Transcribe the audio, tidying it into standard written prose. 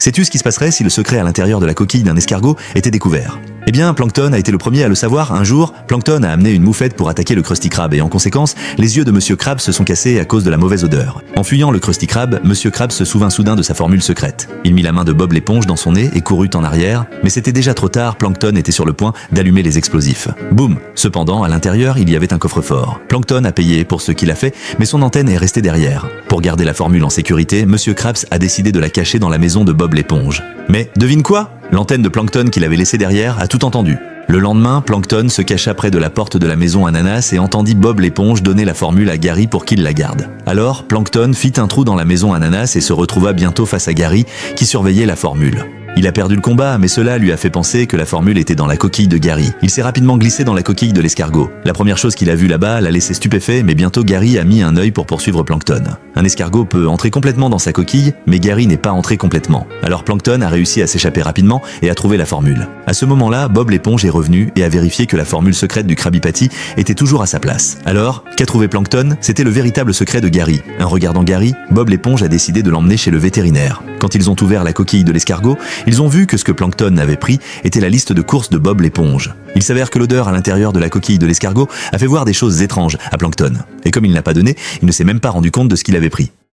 Sais-tu ce qui se passerait si le secret à l'intérieur de la coquille d'un escargot était découvert? Eh bien, Plankton a été le premier à le savoir. Un jour, Plankton a amené une moufette pour attaquer le Krusty Krab et en conséquence, les yeux de Monsieur Krabs se sont cassés à cause de la mauvaise odeur. En fuyant le Krusty Krab, Monsieur Krabs se souvint soudain de sa formule secrète. Il mit la main de Bob l'éponge dans son nez et courut en arrière, mais c'était déjà trop tard, Plankton était sur le point d'allumer les explosifs. Boum! Cependant, à l'intérieur, il y avait un coffre-fort. Plankton a payé pour ce qu'il a fait, mais son antenne est restée derrière. Pour garder la formule en sécurité, Monsieur Krabs a décidé de la cacher dans la maison de Bob l'éponge. Mais devine quoi? L'antenne de Plankton qu'il avait laissée derrière a tout entendu. Le lendemain, Plankton se cacha près de la porte de la maison Ananas et entendit Bob l'éponge donner la formule à Gary pour qu'il la garde. Alors, Plankton fit un trou dans la maison Ananas et se retrouva bientôt face à Gary qui surveillait la formule. Il a perdu le combat, mais cela lui a fait penser que la formule était dans la coquille de Gary. Il s'est rapidement glissé dans la coquille de l'escargot. La première chose qu'il a vue là-bas l'a laissé stupéfait, mais bientôt Gary a mis un œil pour poursuivre Plankton. Un escargot peut entrer complètement dans sa coquille, mais Gary n'est pas entré complètement. Alors Plankton a réussi à s'échapper rapidement et à trouver la formule. À ce moment-là, Bob l'éponge est revenu et a vérifié que la formule secrète du Krabby Patty était toujours à sa place. Alors, qu'a trouvé Plankton? C'était le véritable secret de Gary. En regardant Gary, Bob l'éponge a décidé de l'emmener chez le vétérinaire. Quand ils ont ouvert la coquille de l'escargot, ils ont vu que ce que Plankton avait pris était la liste de courses de Bob l'éponge. Il s'avère que l'odeur à l'intérieur de la coquille de l'escargot a fait voir des choses étranges à Plankton. Et comme il n'a pas donné, il ne s'est même pas rendu compte de ce qu'il avait pris.